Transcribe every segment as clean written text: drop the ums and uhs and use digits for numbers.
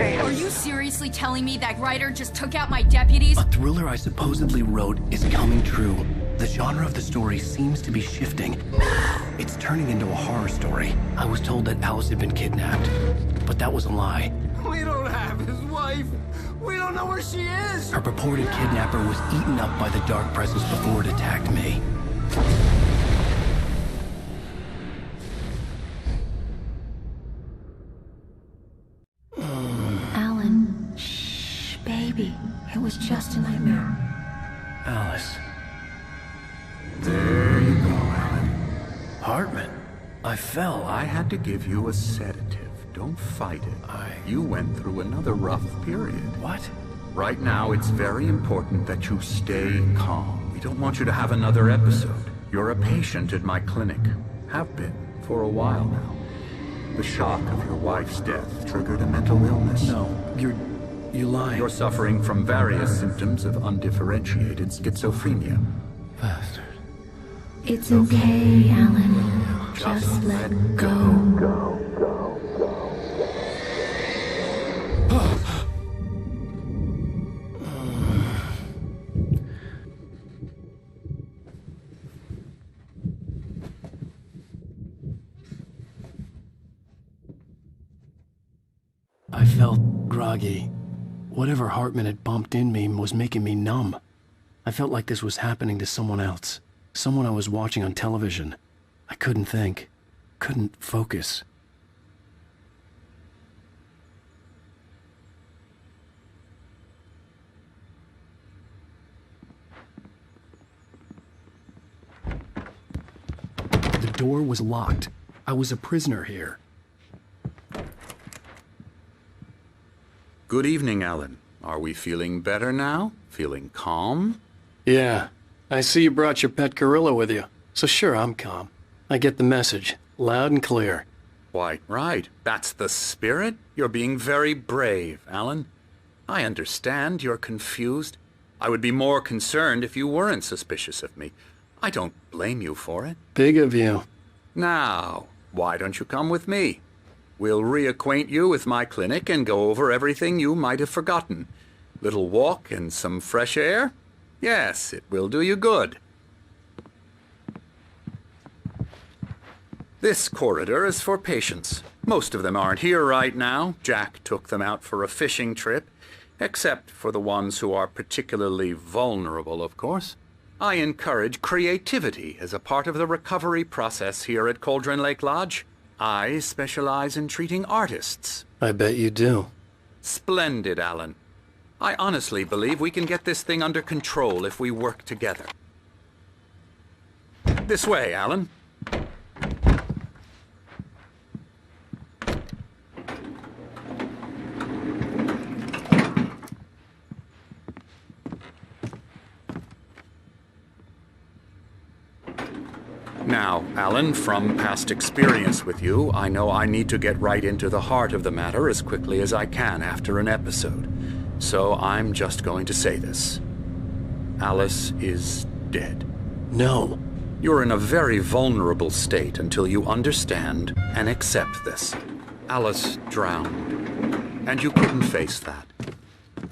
Are you seriously telling me that writer just took out my deputies? A thriller I supposedly wrote is coming true. The genre of the story seems to be shifting. It's turning into a horror story. I was told that Alice had been kidnapped, but that was a lie. We don't have his wife. We don't know where she is. Her purported kidnapper was eaten up by the dark presence before it attacked me. Alan, shh, baby. It was just a nightmare. Alice. There you go, Alan. Hartman. I fell. I had to give you a sedative. Don't fight it. You went through another rough period. What? Right now, it's very important that you stay calm. We don't want you to have another episode. You're a patient at my clinic. Have been for a while now. The shock of your wife's death triggered a mental illness. No, you lie. You're suffering from various symptoms of undifferentiated schizophrenia. Bastard. It's okay, Alan. Just let go. I felt groggy. Whatever Hartman had bumped in me was making me numb. I felt like this was happening to someone else. Someone I was watching on television. I couldn't think. Couldn't focus. The door was locked. I was a prisoner here. Good evening, Alan. Are we feeling better now? Feeling calm? Yeah. I see you brought your pet gorilla with you. So sure, I'm calm. I get the message. Loud and clear. Quite right. That's the spirit. You're being very brave, Alan. I understand you're confused. I would be more concerned if you weren't suspicious of me. I don't blame you for it. Big of you. Now, why don't you come with me? We'll reacquaint you with my clinic and go over everything you might have forgotten. Little walk and some fresh air? Yes, it will do you good. This corridor is for patients. Most of them aren't here right now. Jack took them out for a fishing trip, except for the ones who are particularly vulnerable, of course. I encourage creativity as a part of the recovery process here at Cauldron Lake Lodge. I specialize in treating artists. I bet you do. Splendid, Alan. I honestly believe we can get this thing under control if we work together. This way, Alan. Now, Alan, from past experience with you, I know I need to get right into the heart of the matter as quickly as I can after an episode. So I'm just going to say this. Alice is dead. No. You're in a very vulnerable state until you understand and accept this. Alice drowned, and you couldn't face that.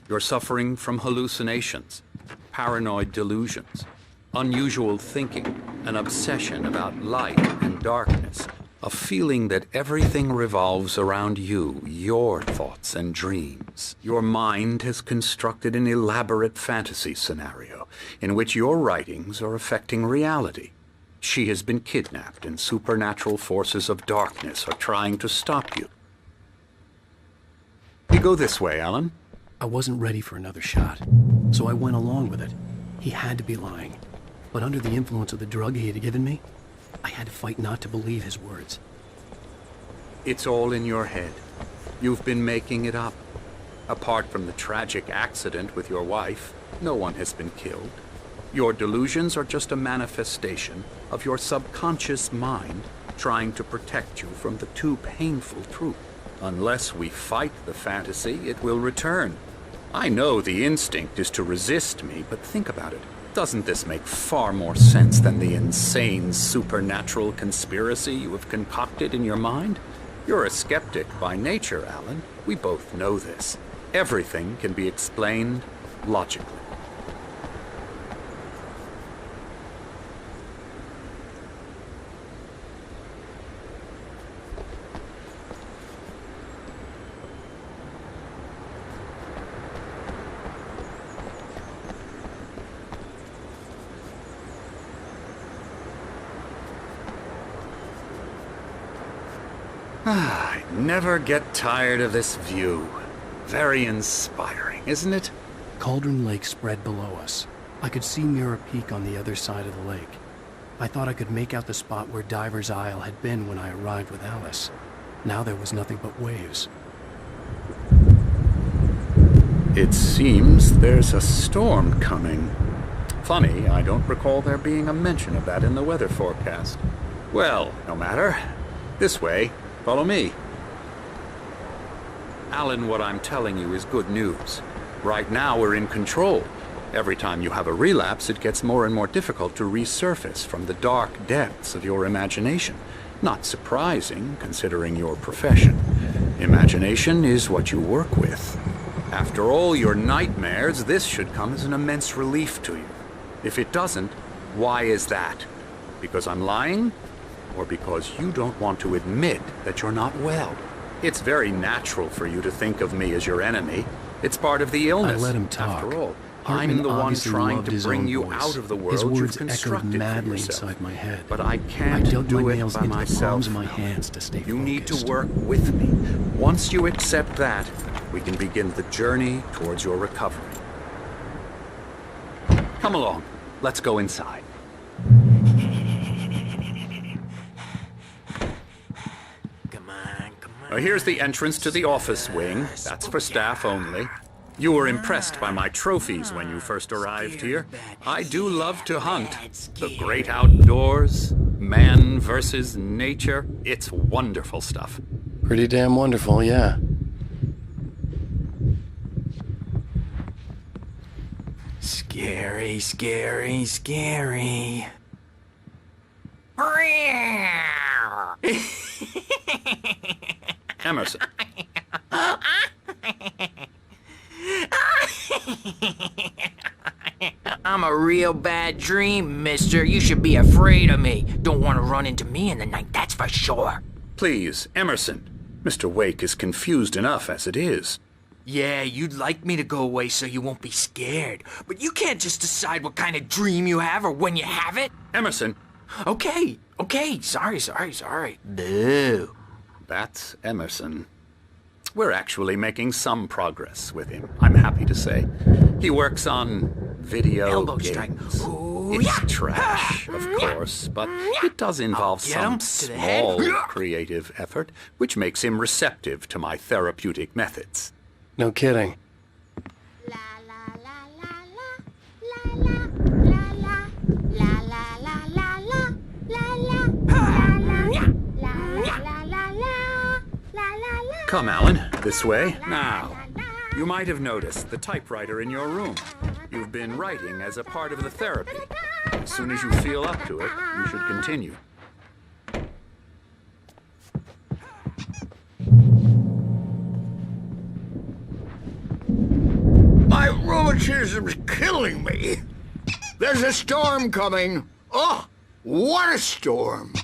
You're suffering from hallucinations, paranoid delusions, unusual thinking, an obsession about light and darkness, a feeling that everything revolves around you, your thoughts and dreams. Your mind has constructed an elaborate fantasy scenario in which your writings are affecting reality. She has been kidnapped and supernatural forces of darkness are trying to stop you. You go this way, Alan. I wasn't ready for another shot, so I went along with it. He had to be lying. But under the influence of the drug he had given me, I had to fight not to believe his words. It's all in your head. You've been making it up. Apart from the tragic accident with your wife, no one has been killed. Your delusions are just a manifestation of your subconscious mind trying to protect you from the too painful truth. Unless we fight the fantasy, it will return. I know the instinct is to resist me, but think about it. Doesn't this make far more sense than the insane supernatural conspiracy you have concocted in your mind? You're a skeptic by nature, Alan. We both know this. Everything can be explained logically. I never get tired of this view. Very inspiring, isn't it? Cauldron Lake spread below us. I could see Mirror Peak on the other side of the lake. I thought I could make out the spot where Diver's Isle had been when I arrived with Alice. Now there was nothing but waves. It seems there's a storm coming. Funny, I don't recall there being a mention of that in the weather forecast. Well, no matter. This way. Follow me. Alan, what I'm telling you is good news. Right now we're in control. Every time you have a relapse, it gets more and more difficult to resurface from the dark depths of your imagination. Not surprising, considering your profession. Imagination is what you work with. After all your nightmares, this should come as an immense relief to you. If it doesn't, why is that? Because I'm lying? Or because you don't want to admit that you're not well? It's very natural for you to think of me as your enemy. It's part of the illness. I let him talk. After all, Hartman I'm the one obviously trying loved to his bring own you voice. out of the His world words you've echoed constructed for madly yourself. inside my head. But I I can't dug do my it nails by into the myself. palms of my hands to stay focused. You need to work with me. Once you accept that, we can begin the journey towards your recovery. Come along. Let's go inside. Here's the entrance to the office wing. That's for staff only. You were impressed by my trophies when you first arrived here. I do love to hunt. The great outdoors, man versus nature. It's wonderful stuff. Pretty damn wonderful, yeah. Scary, scary, scary. Emerson. I'm a real bad dream, mister. You should be afraid of me. Don't want to run into me in the night, that's for sure. Please, Emerson. Mr. Wake is confused enough as it is. Yeah, you'd like me to go away so you won't be scared. But you can't just decide what kind of dream you have or when you have it. Emerson. Okay. Sorry. Boo. That's Emerson. We're actually making some progress with him, I'm happy to say. He works on video Elbow games. strike. Ooh, It's yeah. trash, of course, but it does involve Get him some to the head. small creative effort, which makes him receptive to my therapeutic methods. No kidding. Come, Alan, this way. Now, you might have noticed the typewriter in your room. You've been writing as a part of the therapy. As soon as you feel up to it, you should continue. My rheumatism's killing me. There's a storm coming. Oh, what a storm.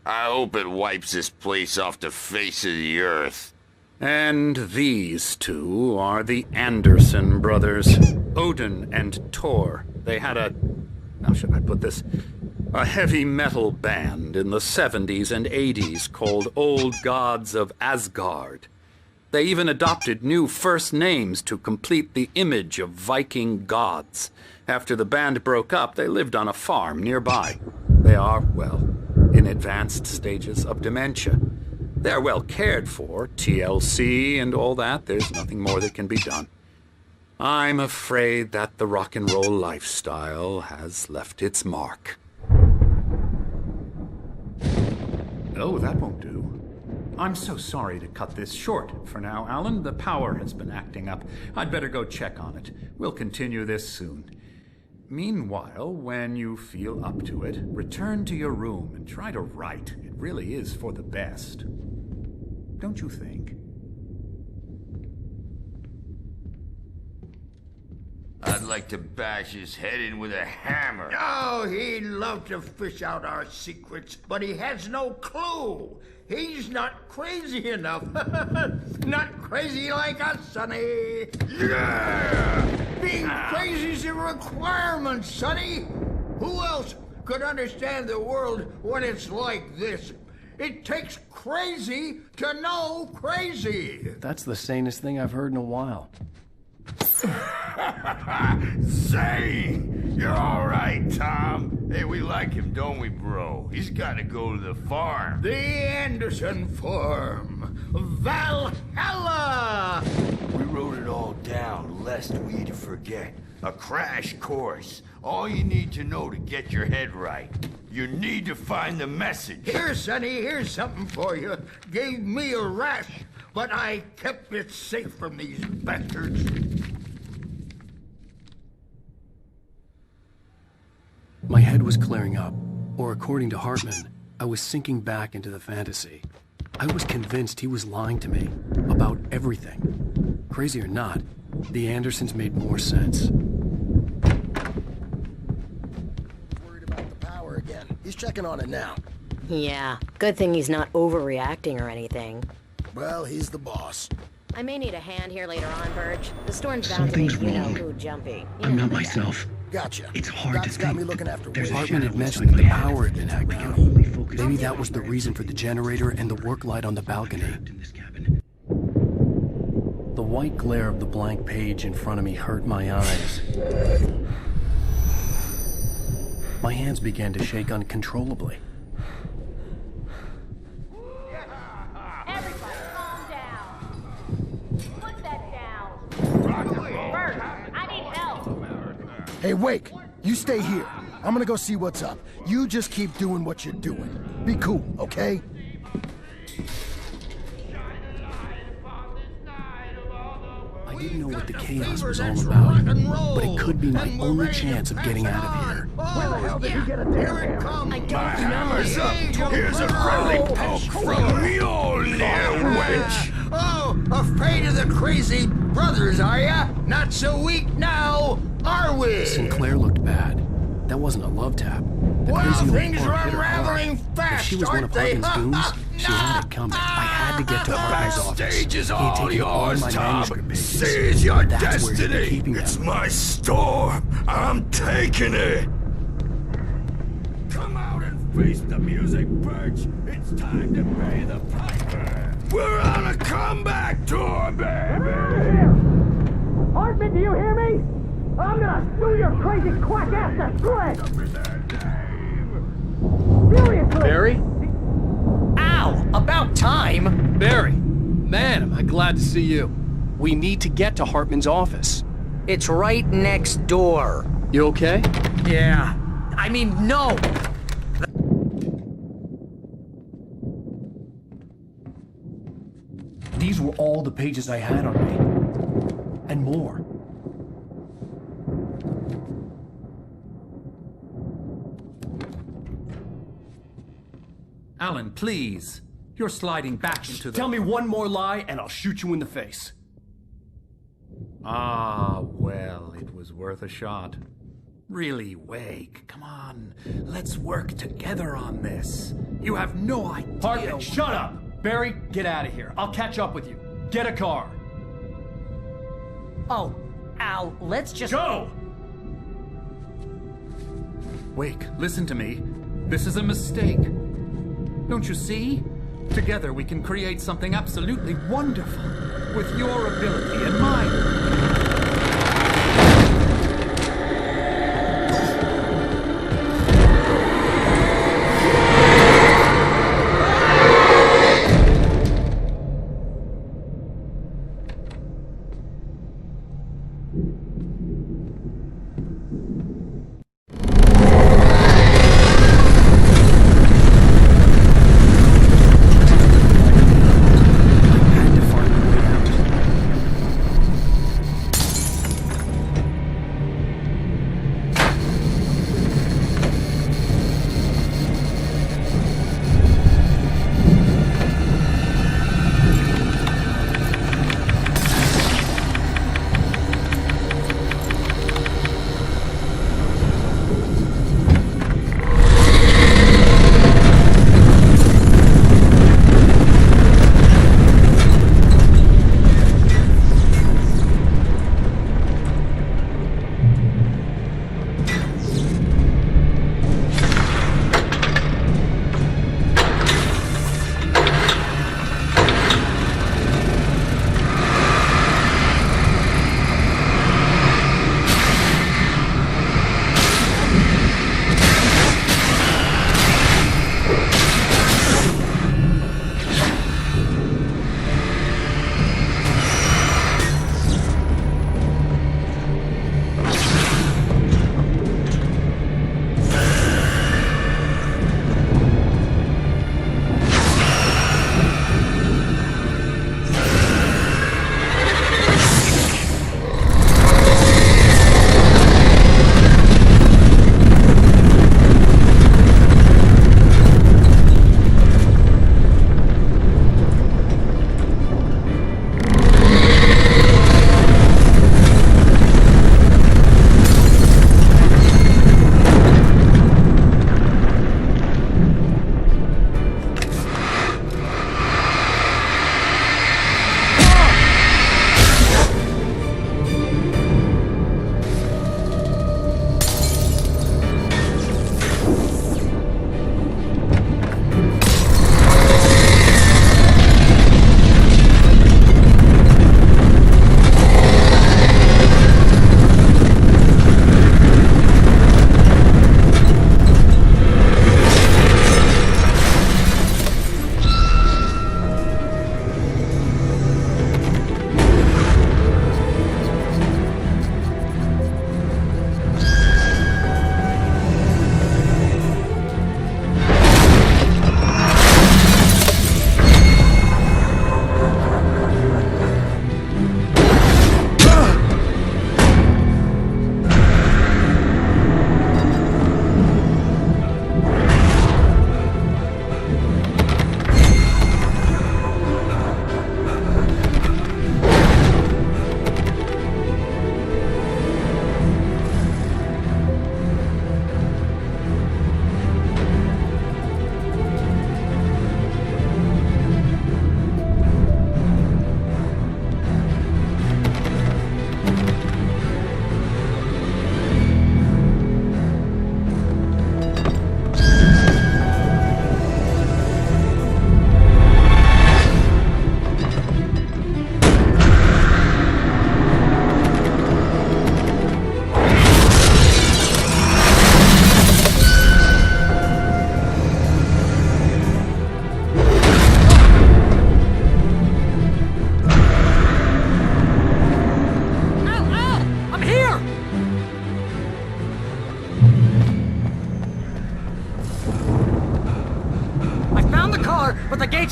I hope it wipes this place off the face of the earth. And these two are the Anderson brothers, Odin and Thor. They had how should I put this? A heavy metal band in the 70s and 80s called Old Gods of Asgard. They even adopted new first names to complete the image of Viking gods. After the band broke up, they lived on a farm nearby. They are, well, in advanced stages of dementia. They're well cared for, TLC and all that. There's nothing more that can be done. I'm afraid that the rock and roll lifestyle has left its mark. Oh, that won't do. I'm so sorry to cut this short for now, Alan. The power has been acting up. I'd better go check on it. We'll continue this soon. Meanwhile, when you feel up to it, return to your room and try to write. It really is for the best. don't you think? I'd like to bash his head in with a hammer. Oh, he'd love to fish out our secrets, but he has no clue. He's not crazy enough. Not crazy like us, Sonny. Yeah! Being crazy's a requirement, Sonny. Who else could understand the world when it's like this? It takes crazy to know crazy. That's the sanest thing I've heard in a while. Say, you're all right, Tom. Hey, we like him, don't we, bro? He's got to go to the farm. The Anderson Farm. Valhalla! We wrote it all down, lest we forget. A crash course. All you need to know to get your head right. You need to find the message. Here, Sonny, here's something for you. Gave me a rash, but I kept it safe from these bastards. My head was clearing up, or according to Hartman, I was sinking back into the fantasy. I was convinced he was lying to me about everything. Crazy or not, the Andersons made more sense. Worried about the power again. He's checking on it now. Yeah, good thing he's not overreacting or anything. Well, he's the boss. I may need a hand here later on, Birch. The storm's bound to make who jumpy. I'm not myself. Gotcha. It's hard to Doc's got think. me looking after Hartman had mentioned that the power had been acting out. Maybe that was the reason for the generator and the work light on the balcony. The white glare of the blank page in front of me hurt my eyes. My hands began to shake uncontrollably. Everybody, calm down. Put that down. Bert, I need help. Hey, Wake, you stay here. I'm gonna go see what's up. You just keep doing what you're doing. Be cool, okay? I didn't know what the chaos was all about, but it could be my only chance of getting out of here. Where the hell did he get a here it comes. I don't My hammer's up. Hey, Here's a friendly poke from Mjolnir, wench. Oh, afraid of the crazy brothers, are ya? Not so weak now, are we? Sinclair looked bad. That wasn't a love tap. The Well, crazy old things part are hit her hard. unraveling If fast, she was one of aren't they? Hartman's goons, she had it coming. I had to get to Hartman's office. Backstage is He had all taken all yours, my Tom. manuscript pages. Seize your That's where he'd been destiny. keeping It's them. my store. I'm taking it. Come out and face the music, Birch. It's time to pay the piper. We're on a comeback tour, baby. Hartman, do you hear me? I'm gonna sue your crazy quack ass to shreds! Seriously! Barry? Ow! About time! Barry! Man, am I glad to see you. We need to get to Hartman's office. It's right next door. You okay? Yeah. I mean, no! These were all the pages I had on me. And more. Alan, please. You're sliding back into the... Tell me one more lie and I'll shoot you in the face. Ah, well, it was worth a shot. Really, Wake, come on. Let's work together on this. You have no idea... Hartman, shut up! Barry, get out of here. I'll catch up with you. Get a car. Oh, Al, let's just... Go! Wake, listen to me. This is a mistake. Don't you see? Together we can create something absolutely wonderful. With your ability and mine.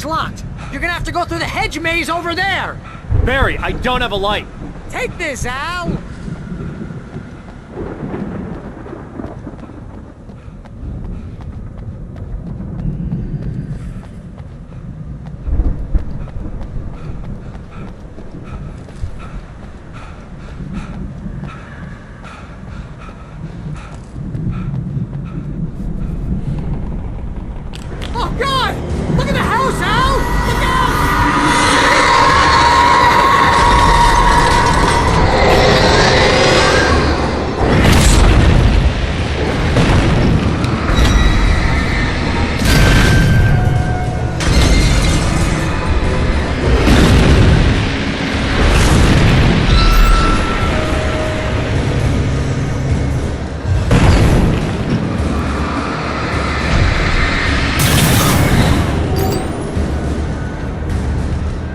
It's locked. You're gonna have to go through the hedge maze over there. Barry, I don't have a light. Take this, Al. Oh, God! Look at the house, Al! Look out!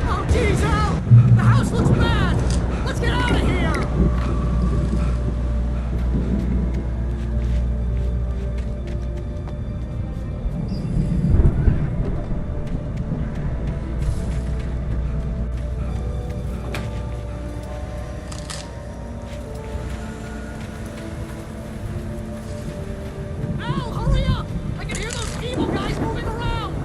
Oh, geez, Al! The house looks bad! Let's get out of here! Al, hurry up! I can hear those evil guys moving around!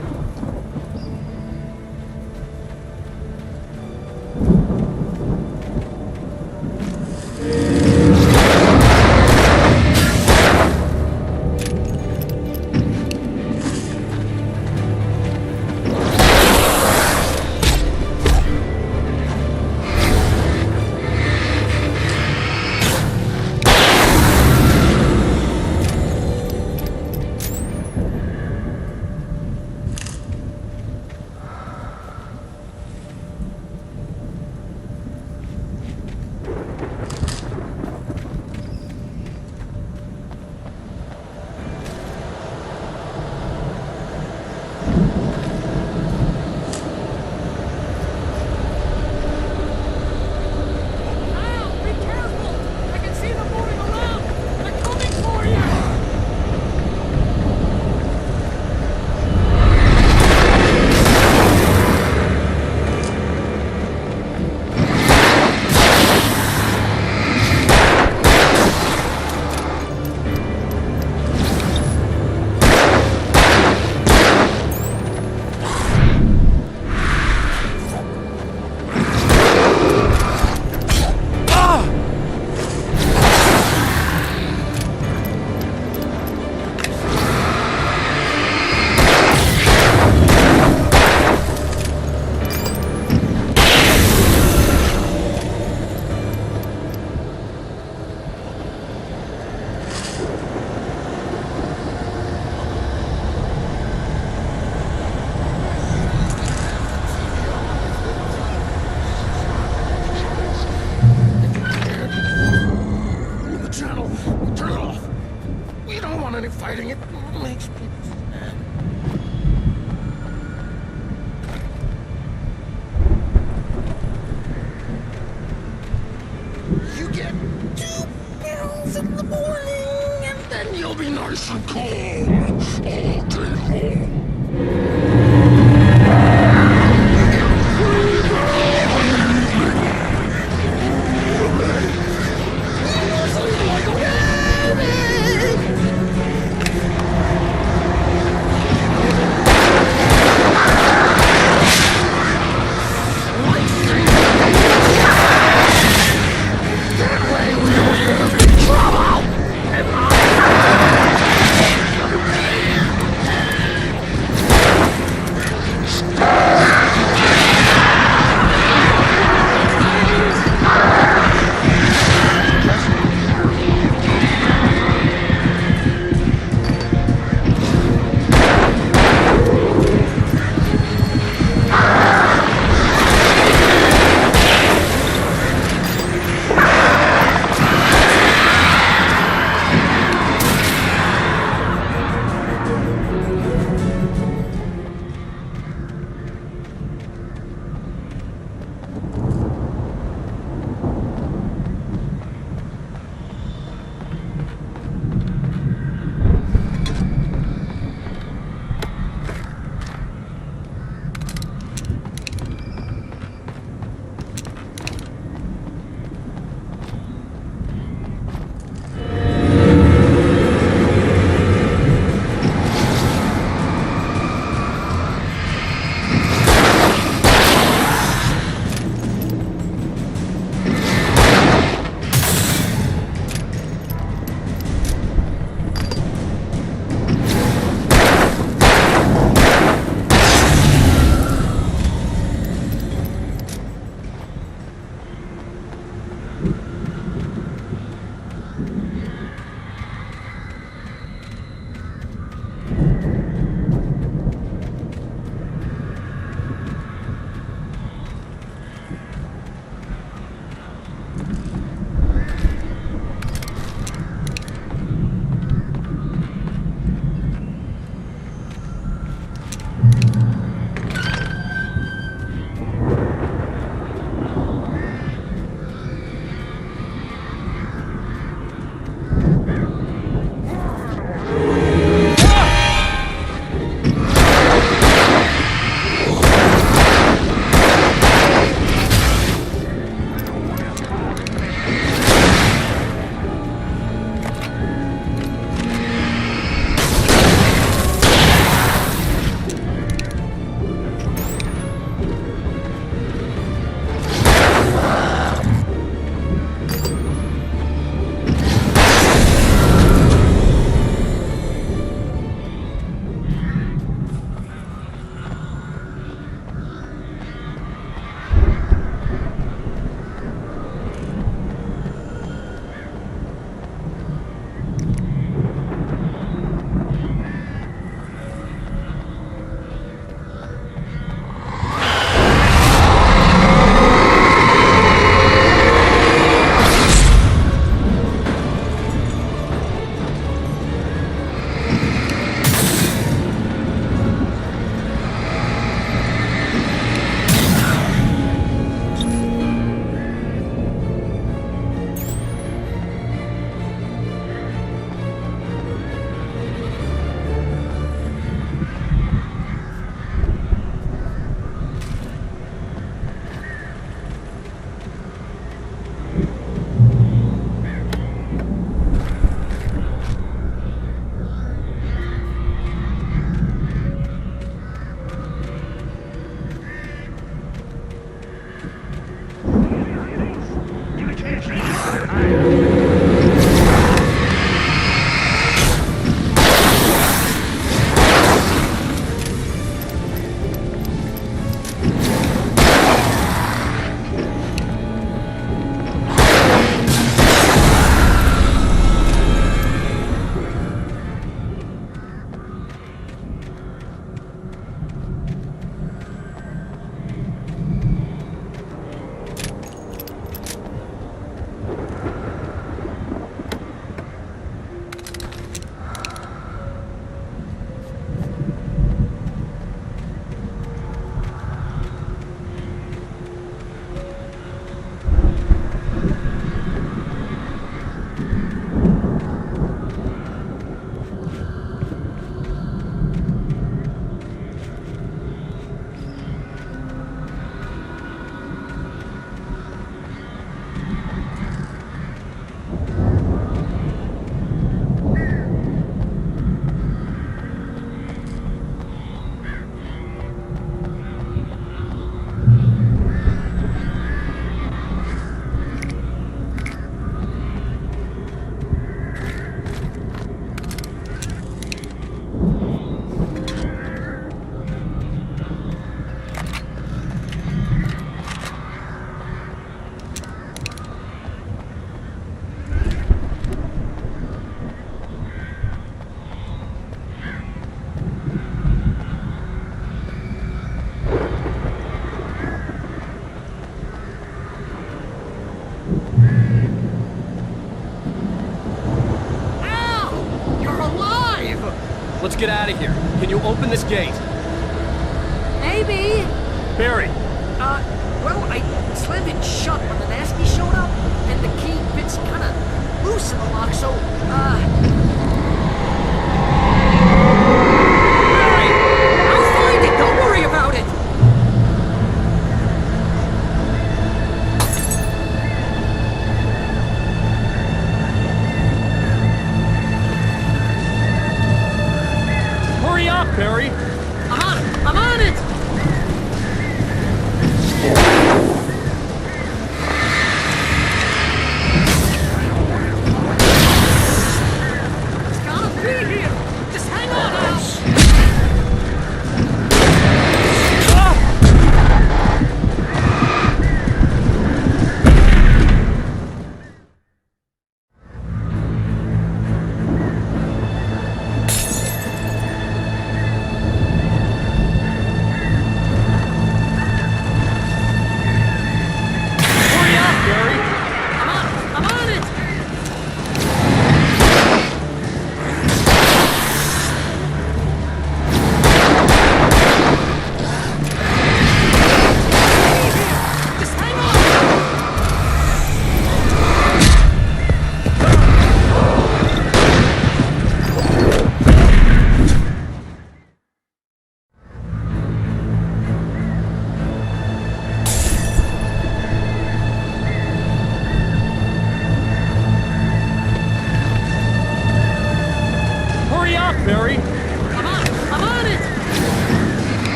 Al, be careful! I can see them moving around! They're coming for you! The channel. Turn it off. We don't want any fighting. It makes people mad. You get 2 pills in the morning, and then you'll be nice and calm all day long. Trouble! Let's get out of here. Can you open this gate? Maybe. Barry! Well, I slammed it shut when the Nasty showed up, and the key fits kinda loose in the lock, so, Barry! I'll find it! Don't worry about it! Hurry up, Barry! I'm on it!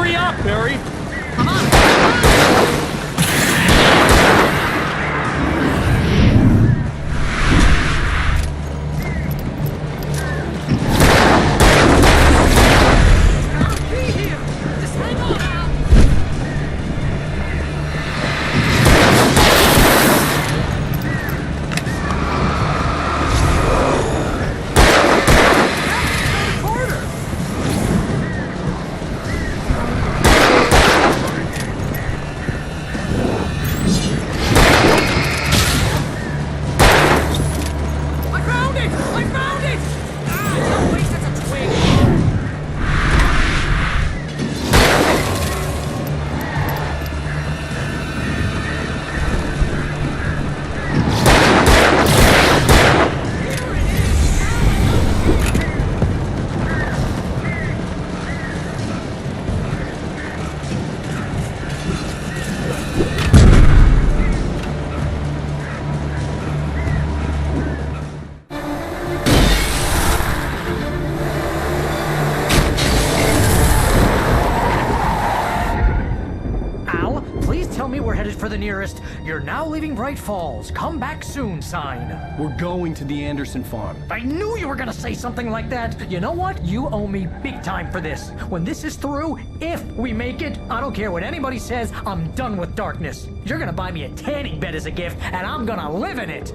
Hurry up, Barry! Come on! Come on! For the nearest, "You're now leaving Bright Falls. Come back soon" sign. We're going to the Anderson farm. I knew you were gonna say something like that. You know what? You owe me big time for this. When this is through, if we make it, I don't care what anybody says, I'm done with darkness. You're gonna buy me a tanning bed as a gift, and I'm gonna live in it.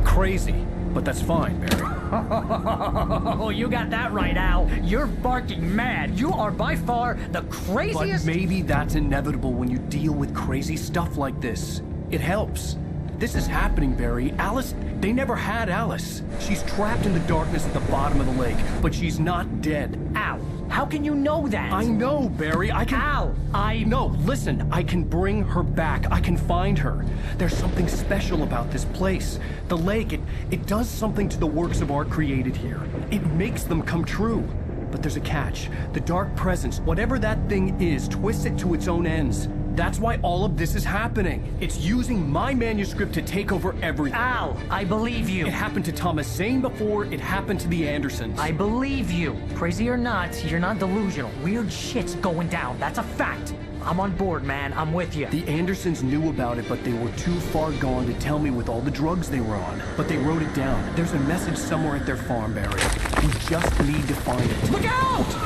Crazy, but that's fine, Barry. Oh, you got that right, Al. You're barking mad. You are by far the craziest... But maybe that's inevitable when you deal with crazy stuff like this. It helps. This is happening, Barry. Alice, they never had Alice. She's trapped in the darkness at the bottom of the lake, but she's not dead. Al, how can you know that? I know, Barry. I can... Al, No, listen. I can bring her back. I can find her. There's something special about this place. The lake, it does something to the works of art created here. It makes them come true. But there's a catch. The dark presence, whatever that thing is, twists it to its own ends. That's why all of this is happening. It's using my manuscript to take over everything. Al, I believe you. It happened to Thomas Zane before, it happened to the Andersons. I believe you. Crazy or not, you're not delusional. Weird shit's going down. That's a fact. I'm on board, man. I'm with you. The Andersons knew about it, but they were too far gone to tell me with all the drugs they were on. But they wrote it down. There's a message somewhere at their farm, Barry. We just need to find it. Look out!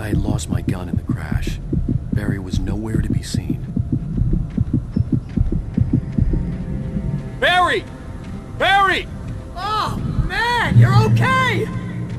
I had lost my gun in the crash. Barry was nowhere to be seen. Barry! Barry! Oh, man, you're okay!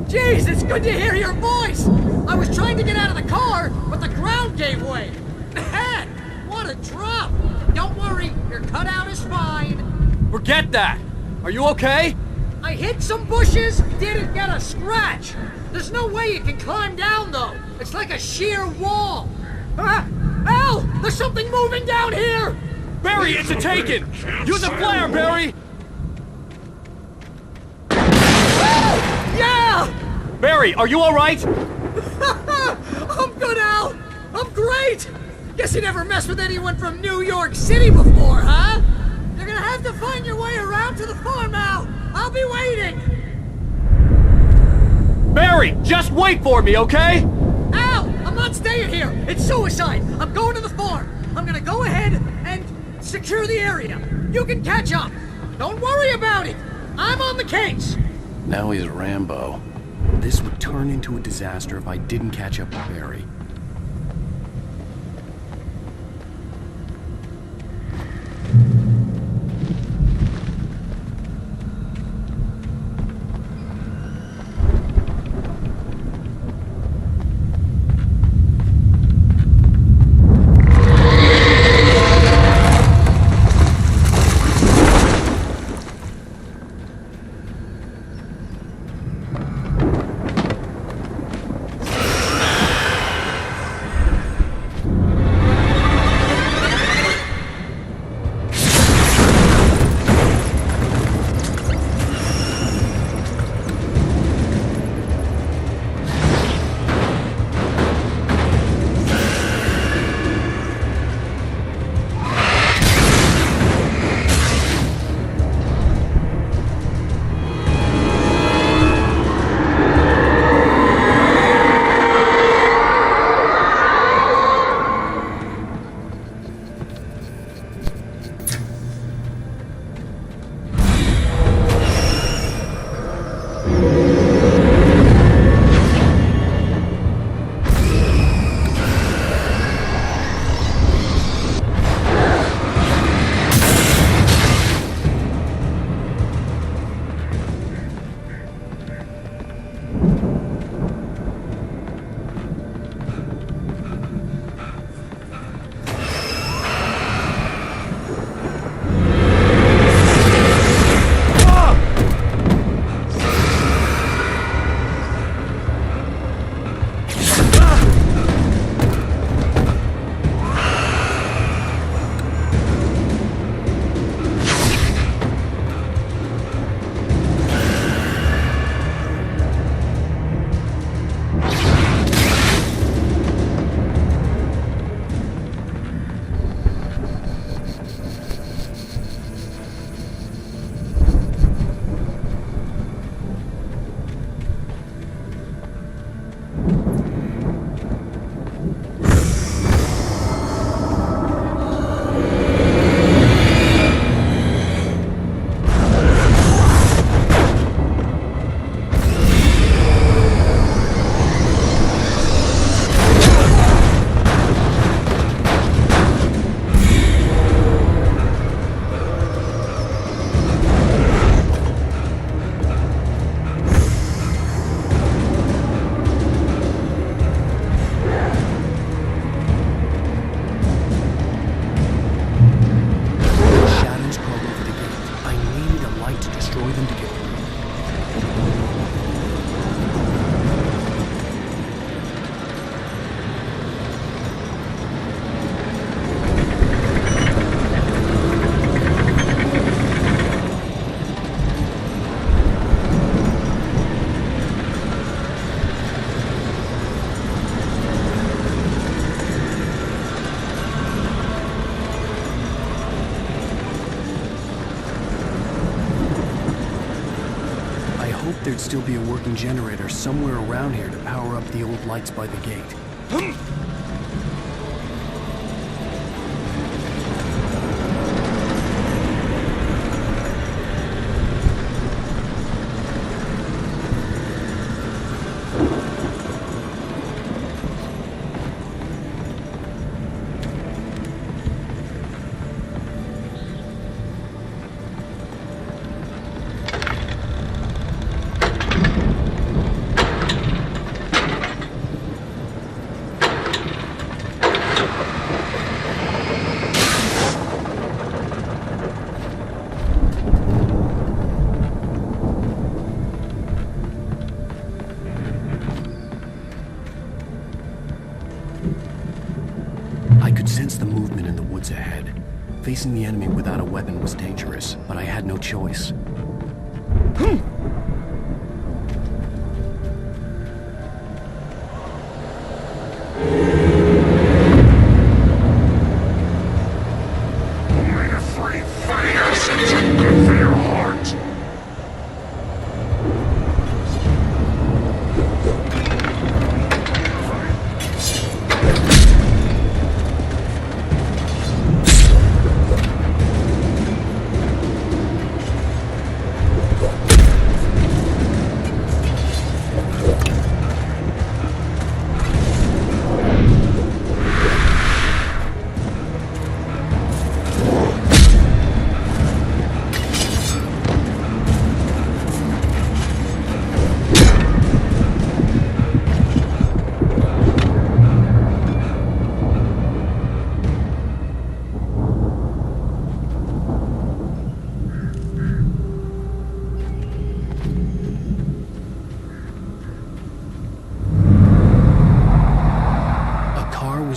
Jeez, it's good to hear your voice! I was trying to get out of the car, but the ground gave way. Man, what a drop! Don't worry, your cutout is fine. Forget that! Are you okay? I hit some bushes, didn't get a scratch. There's no way you can climb down, though. It's like a sheer wall. Al! There's something moving down here! Barry, it's a taken! Use a flare, Barry! Yeah! Barry, are you alright? I'm good, Al! I'm great! Guess you never messed with anyone from New York City before, huh? You're gonna have to find your way around to the farm, Al! I'll be waiting! Barry, just wait for me, okay? Al! I'm not staying here! It's suicide! I'm going to the farm! I'm gonna go ahead and secure the area. You can catch up! Don't worry about it! I'm on the case! Now he's Rambo. This would turn into a disaster if I didn't catch up with Barry. still be a working generator somewhere around here to power up the old lights by the gate. The movement in the woods ahead. Facing the enemy without a weapon was dangerous, but I had no choice. May the free fire take good for your heart.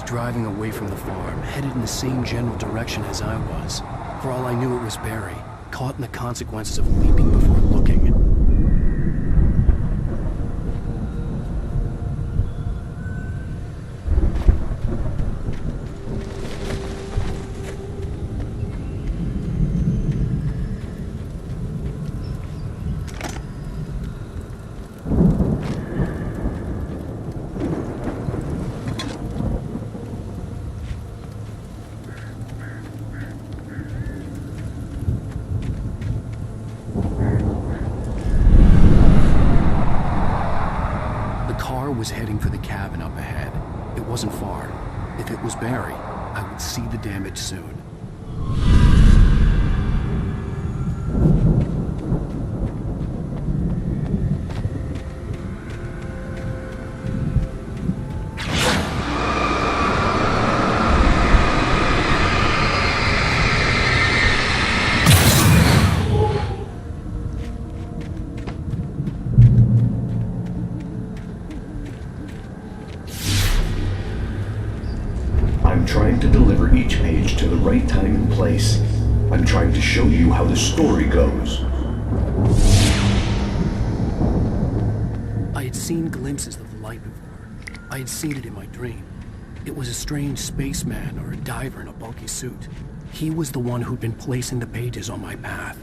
Driving away from the farm, headed in the same general direction as I was. For all I knew, it was Barry, caught in the consequences of leaping before looking. Was heading for the cabin up ahead. It wasn't far. If it was Barry, I would see the damage soon. I'm trying to deliver each page to the right time and place. I'm trying to show you how the story goes. I had seen glimpses of the light before. I had seen it in my dream. It was a strange spaceman or a diver in a bulky suit. He was the one who'd been placing the pages on my path.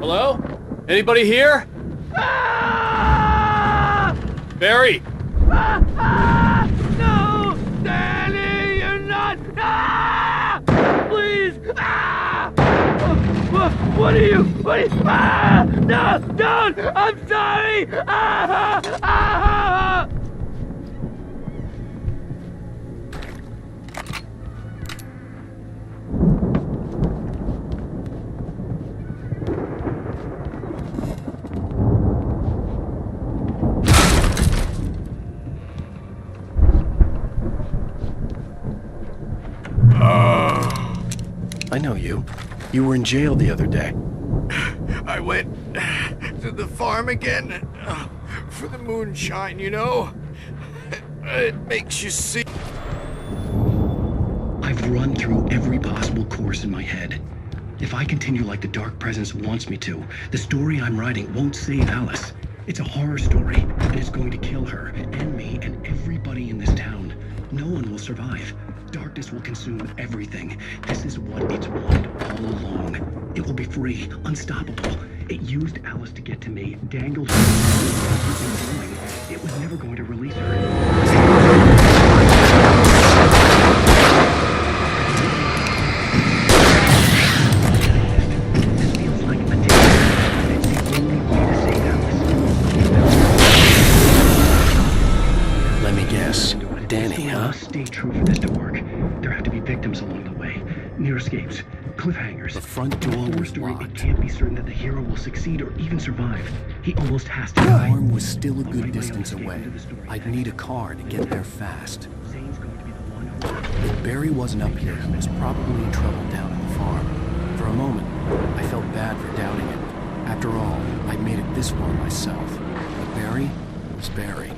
Hello? Anybody here? Barry! No! Danny, you're not! Please! What are you? No! Don't! I'm sorry! I know you. You were in jail the other day. I went to the farm again for the moonshine, you know? It makes you see. I've run through every possible course in my head. If I continue like the Dark Presence wants me to, the story I'm writing won't save Alice. It's a horror story, and it's going to kill her, and me, and everybody in this town. No one will survive. Darkness will consume everything. This is what it's wanted all along. It will be free, unstoppable. It used Alice to get to me, dangled her. It was never going to release her. Danny, huh? Stay true for this to work. There have to be victims along the way. Near escapes, cliffhangers. The front door was locked. It can't be certain that the hero will succeed or even survive. He almost has to die. The farm was still a good distance away. I'd need a car to get there fast. If Barry wasn't up here, he was probably in trouble down at the farm. For a moment, I felt bad for doubting it. After all, I'd made it this far myself. But Barry was Barry.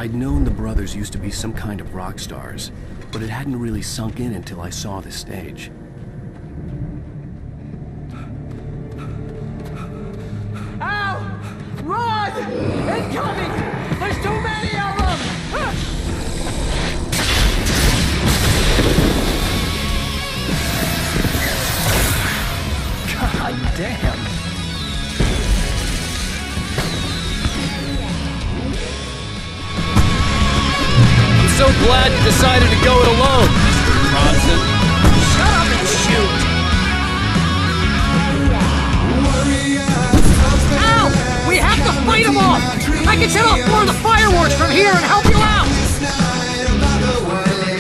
I'd known the brothers used to be some kind of rock stars, but it hadn't really sunk in until I saw this stage. Ow! Run! Incoming! There's too many of them! God damn! I'm so glad you decided to go it alone, Mr. Bronson. Shut up and shoot! Ow! We have to fight them off! I can set off more of the fireworks from here and help you out!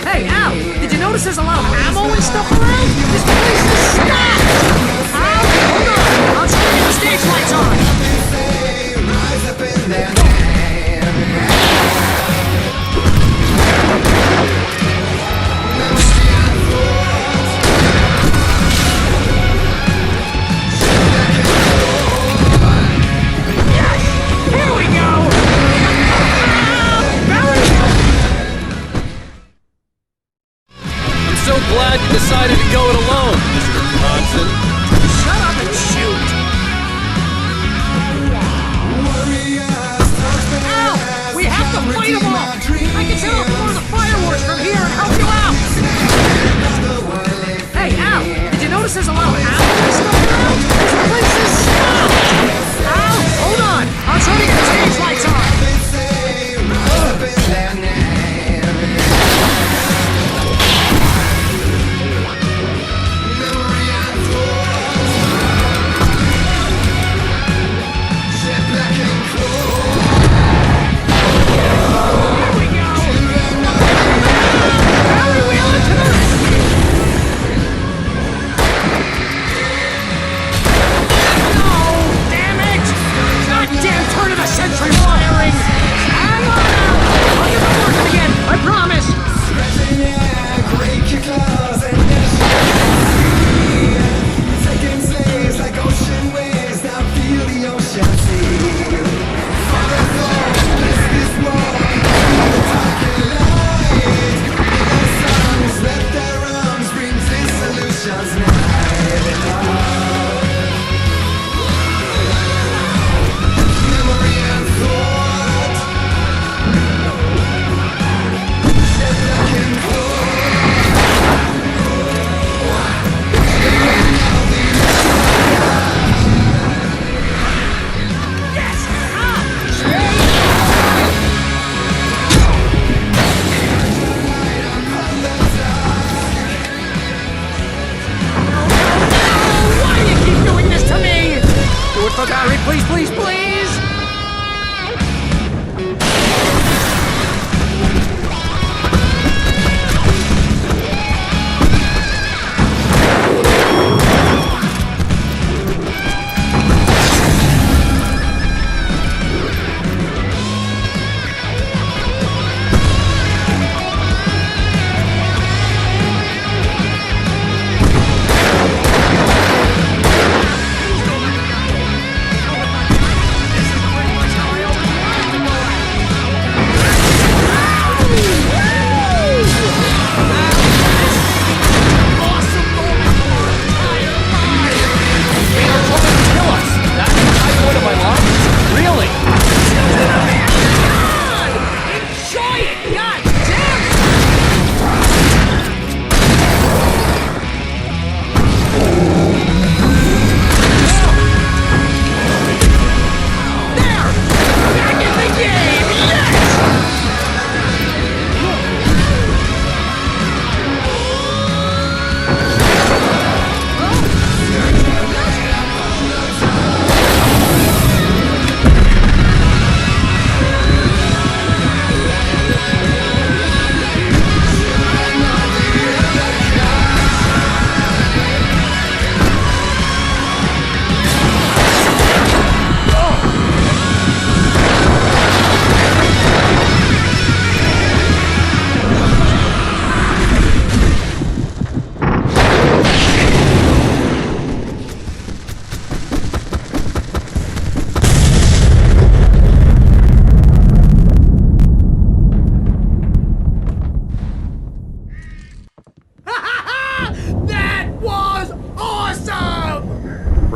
Hey, Al! Did you notice there's a lot of ammo and stuff around? This place is stacked! Al, hold on! I'll try to get the stage lights on! Glad you decided to go it alone, Mr. Bronson. Shut up and shoot! Ow! We have to fight them off! I can set off more of the fireworks from here and help you out! Hey, Al! Did you notice there's a lot of ammo and stuff around? This place is stopped! Al, hold on! I'll try to get the stage lights on!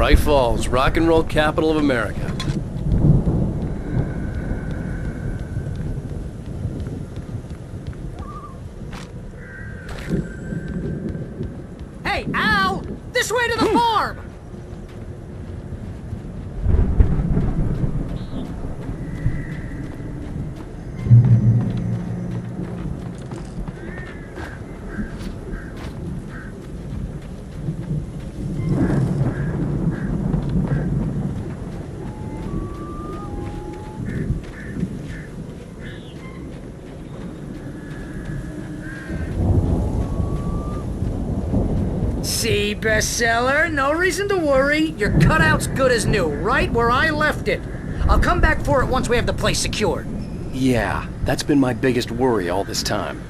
Bright Falls, rock and roll capital of America. Hey, Al! This way to the farm! See, bestseller, no reason to worry. Your cutout's good as new, right where I left it. I'll come back for it once we have the place secured. Yeah, that's been my biggest worry all this time.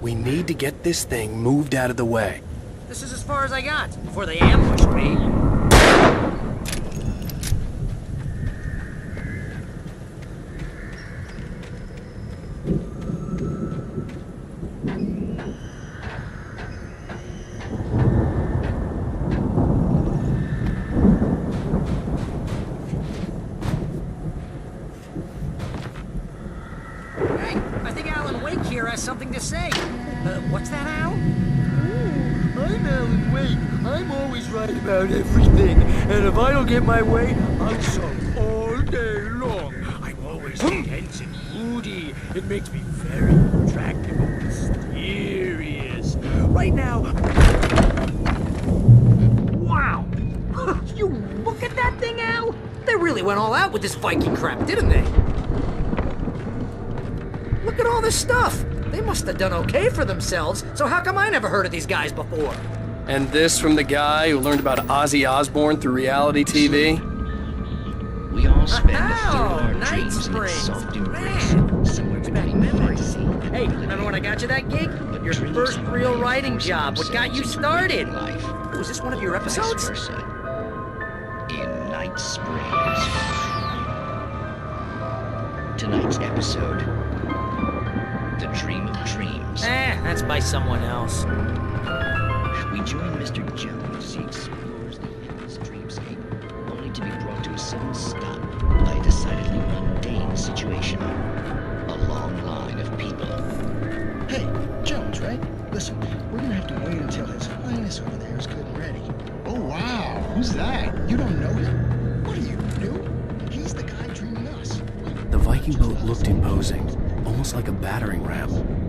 We need to get this thing moved out of the way. This is as far as I got before they ambushed me. Something to say. What's that, Al? I'm Alan Wake. I'm always right about everything. And if I don't get my way, I'll sulk all day long. I'm always tense and moody. It makes me very attractive and mysterious. Right now... Wow! You look at that thing, Al! They really went all out with this Viking crap, didn't they? Look at all this stuff! They must have done okay for themselves, so how come I never heard of these guys before? And this from the guy who learned about Ozzy Osbourne through reality TV? We all spend a third of our Night dreams in its Springs. soft embrace, somewhere between memories. Hey, remember when I got you that gig? Your first real writing job, what got you started? Was this one of your episodes? In Night Springs. Tonight's episode, The Dream of Dreams. That's by someone else. We join Mr. Jones as he explores the endless dreamscape, only to be brought to a sudden stop by a decidedly mundane situation. A long line of people. Hey, Jones, right? Listen, we're gonna have to wait until His Highness over there is good and ready. Oh, wow. Who's that? You don't know him? What are you, new? He's the guy dreaming us. The Viking boat looked imposing, almost like a battering ram.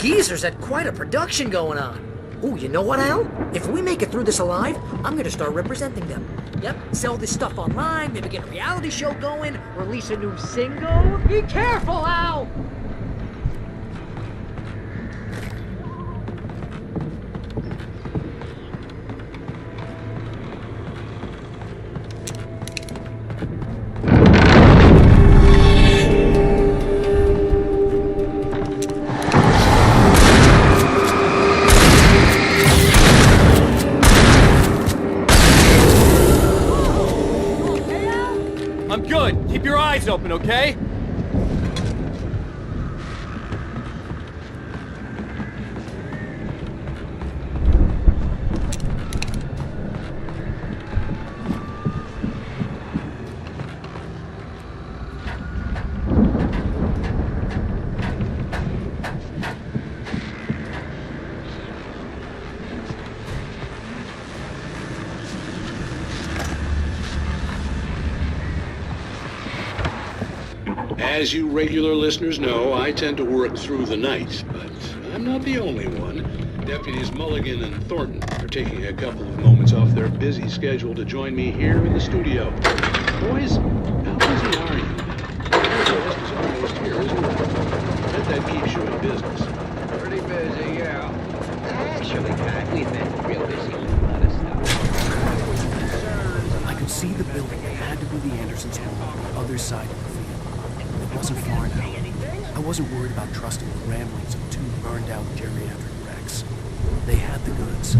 geezers had quite a production going on. Ooh, you know what, Al? If we make it through this alive, I'm gonna start representing them. Yep, sell this stuff online, maybe get a reality show going, release a new single. Be careful, Al! I'm good. Keep your eyes open, okay? As you regular listeners know, I tend to work through the night, but I'm not the only one. Deputies Mulligan and Thornton are taking a couple of moments off their busy schedule to join me here in the studio. Boys, how busy are you? Your list is almost here, isn't it? I bet that keeps you in business. Pretty busy, yeah. Actually, God, we've been real busy on a lot of stuff. I could see the building. It had to be the Andersons' home on the other side of the field. It wasn't far now. I wasn't worried about trusting the ramblings of two burned-out geriatric wrecks. They had the goods.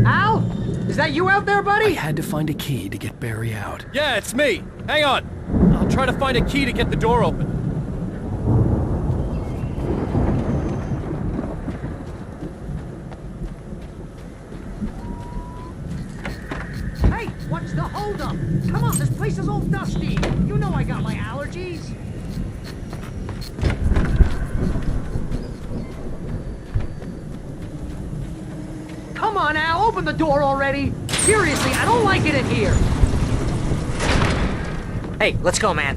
Al? Is that you out there, buddy? I had to find a key to get Barry out. Yeah, it's me. Hang on. I'll try to find a key to get the door open. Hey, what's the holdup? Come on, this place is all dusty. You know I got my allergies. Come on, Al, open the door already. Seriously, I don't like it in here. Hey, let's go, man.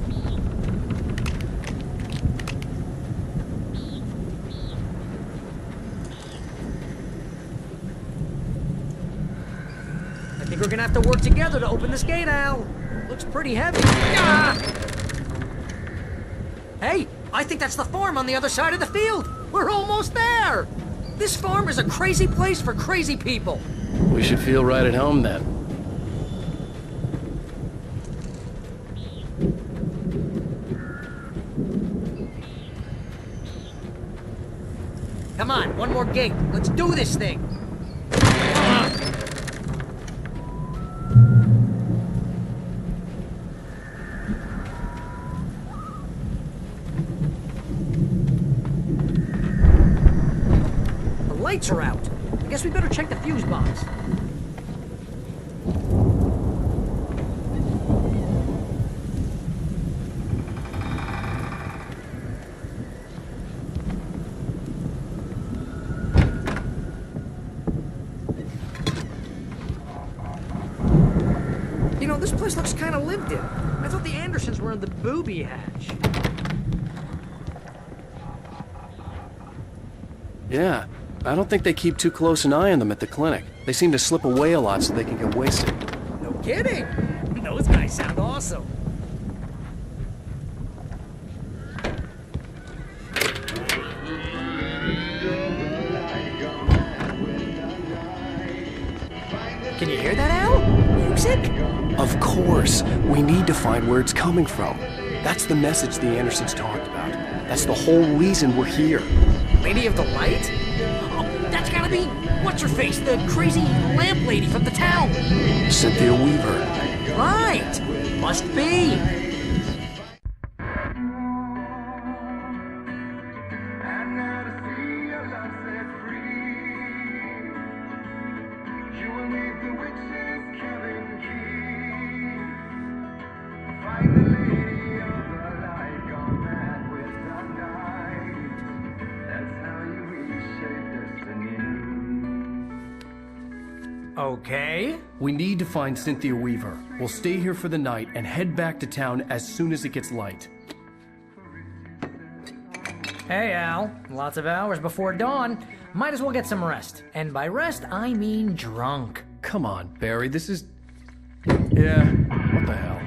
I think we're gonna have to work together to open this gate, Al. Looks pretty heavy. Ah! Hey, I think that's the farm on the other side of the field. We're almost there. This farm is a crazy place for crazy people. We should feel right at home then. Come on, one more gate. Let's do this thing. The lights are out. I guess we better check the fuse box. You know, this place looks kind of lived in. I thought the Andersons were in the booby hatch. Yeah, I don't think they keep too close an eye on them at the clinic. They seem to slip away a lot so they can get wasted. No kidding! Those guys sound awesome. Can you hear that, Al? Music? Of course. We need to find where it's coming from. That's the message the Andersons talked about. That's the whole reason we're here. Lady of the Light? Oh, that's gotta be... What's-her-face? The crazy lamp lady from the town. Cynthia Weaver. Right! Must be. Okay. We need to find Cynthia Weaver. We'll stay here for the night and head back to town as soon as it gets light. Hey, Al. Lots of hours before dawn. Might as well get some rest. And by rest, I mean drunk. Come on, Barry, this is... Yeah, what the hell?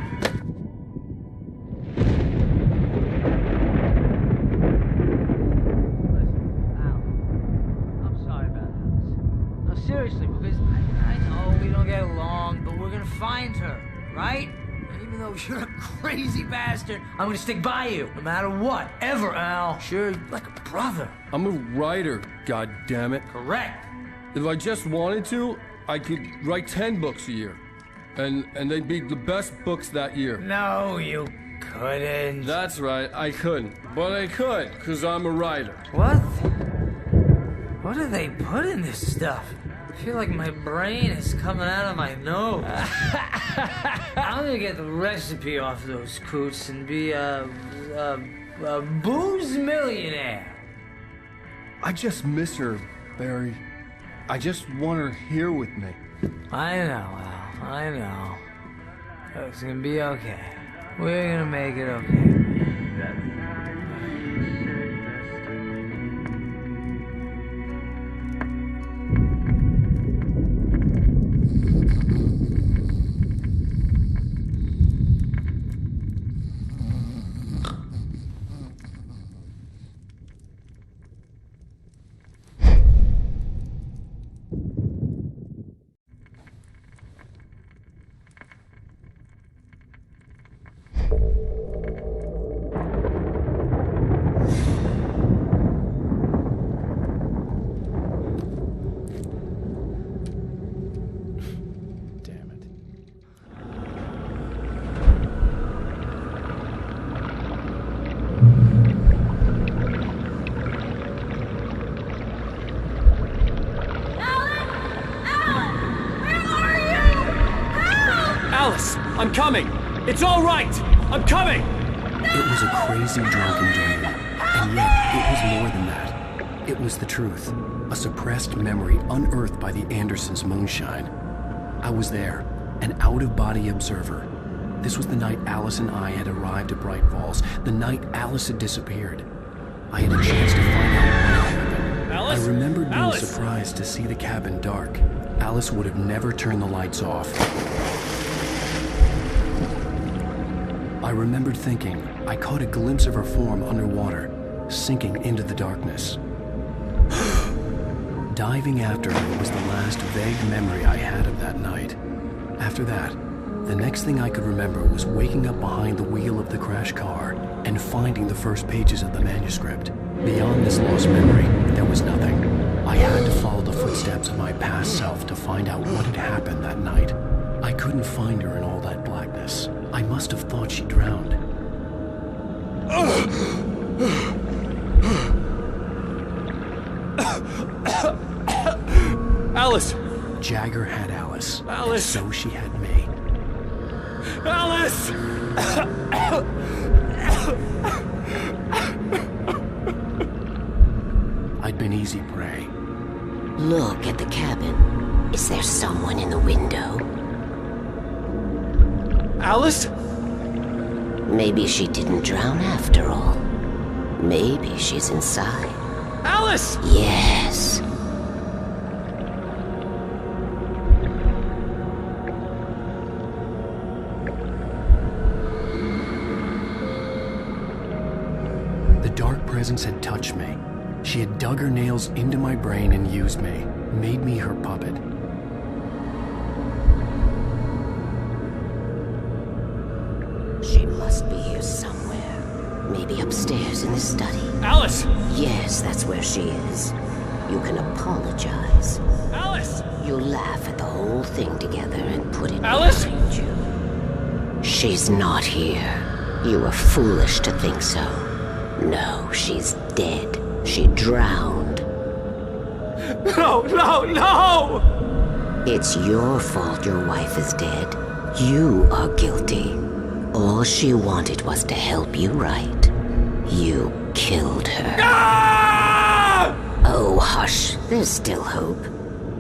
Seriously, because I know we don't get along, but we're gonna find her, right? And even though you're a crazy bastard, I'm gonna stick by you, no matter what, ever, Al. Sure, like a brother. I'm a writer, goddammit. Correct. If I just wanted to, I could write 10 books a year. And they'd be the best books that year. No, you couldn't. That's right, I couldn't. But I could, because I'm a writer. What? What do they put in this stuff? I feel like my brain is coming out of my nose. I'm gonna get the recipe off those coots and be a booze millionaire. I just miss her, Barry. I just want her here with me. I know, Al. I know. It's gonna be okay. We're gonna make it okay. coming! It's all right! I'm coming! It was a crazy drunken dream, and yet it was more than that. It was the truth, a suppressed memory unearthed by the Andersons' moonshine. I was there, an out-of-body observer. This was the night Alice and I had arrived at Bright Falls, the night Alice had disappeared. I had a chance to find out what happened. Alice? I remembered being Alice? surprised to see the cabin dark. Alice would have never turned the lights off. I remembered thinking I caught a glimpse of her form underwater, sinking into the darkness. Diving after her was the last vague memory I had of that night. After that, the next thing I could remember was waking up behind the wheel of the crash car and finding the first pages of the manuscript. Beyond this lost memory, there was nothing. I had to follow the footsteps of my past self to find out what had happened that night. I couldn't find her in all that blackness. I must have thought she drowned. Alice! Jagger had Alice. Alice! So she had me. Alice! I'd been easy prey. Look at the cabin. Is there someone in the window? Alice? Maybe she didn't drown after all. Maybe she's inside. Alice! Yes. The dark presence had touched me. She had dug her nails into my brain and used me, made me her puppet. She must be here somewhere. Maybe upstairs in the study. Alice! Yes, that's where she is. You can apologize. Alice! You'll laugh at the whole thing together and put it Alice? behind you. She's not here. You were foolish to think so. No, she's dead. She drowned. No, no, no! It's your fault your wife is dead. You are guilty. All she wanted was to help you right. You killed her. Ah! Oh, hush. There's still hope.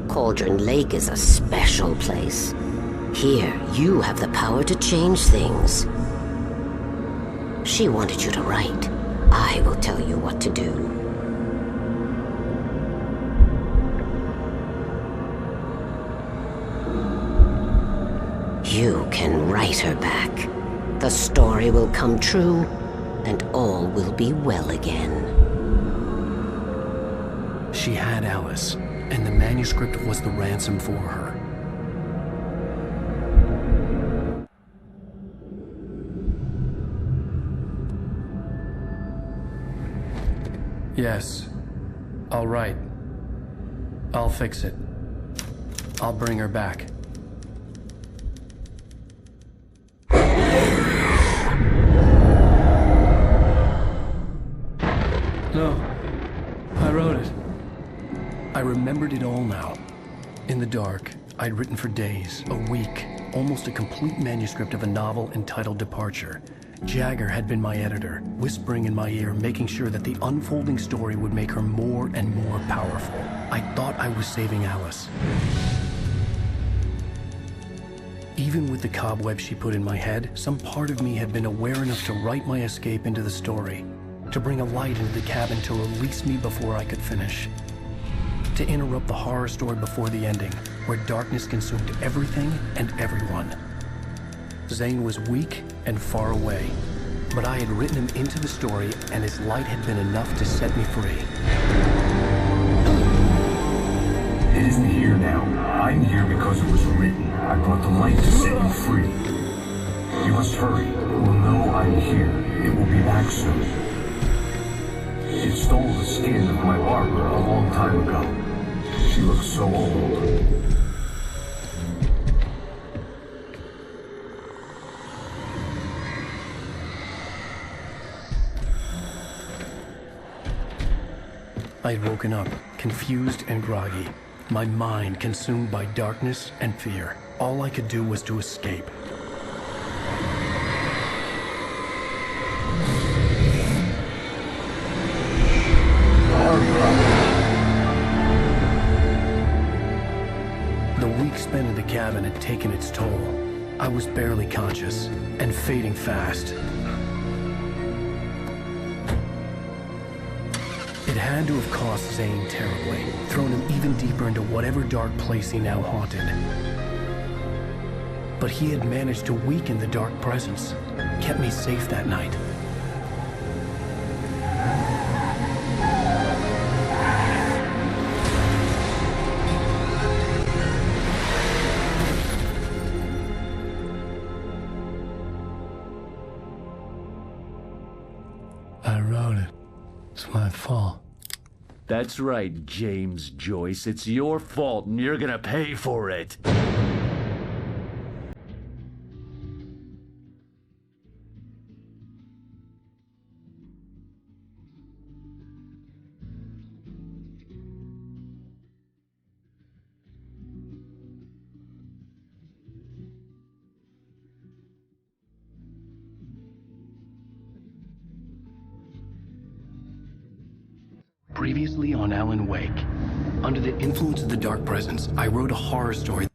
Cauldron Lake is a special place. Here, you have the power to change things. She wanted you to write. I will tell you what to do. You can write her back. The story will come true, and all will be well again. She had Alice, and the manuscript was the ransom for her. Yes. All right. I'll fix it. I'll bring her back. No. I wrote it. I remembered it all now. In the dark, I'd written for days, a week, almost a complete manuscript of a novel entitled Departure. Jagger had been my editor, whispering in my ear, making sure that the unfolding story would make her more and more powerful. I thought I was saving Alice. Even with the cobweb she put in my head, some part of me had been aware enough to write my escape into the story, to bring a light into the cabin to release me before I could finish, to interrupt the horror story before the ending, where darkness consumed everything and everyone. Zane was weak and far away, but I had written him into the story, and his light had been enough to set me free. It isn't here now. I'm here because it was written. I brought the light to set you free. You must hurry. It will know I'm here. It will be back soon. It stole the skin of my Barbara a long time ago. She looks so old. I had woken up, confused and groggy, my mind consumed by darkness and fear. All I could do was to escape. spent in the cabin had taken its toll. I was barely conscious, and fading fast. It had to have cost Zane terribly, thrown him even deeper into whatever dark place he now haunted. But he had managed to weaken the dark presence, kept me safe that night. I wrote it. It's my fault. That's right, James Joyce. It's your fault, and you're gonna pay for it. Previously on Alan Wake. Under the influence of the dark presence, I wrote a horror story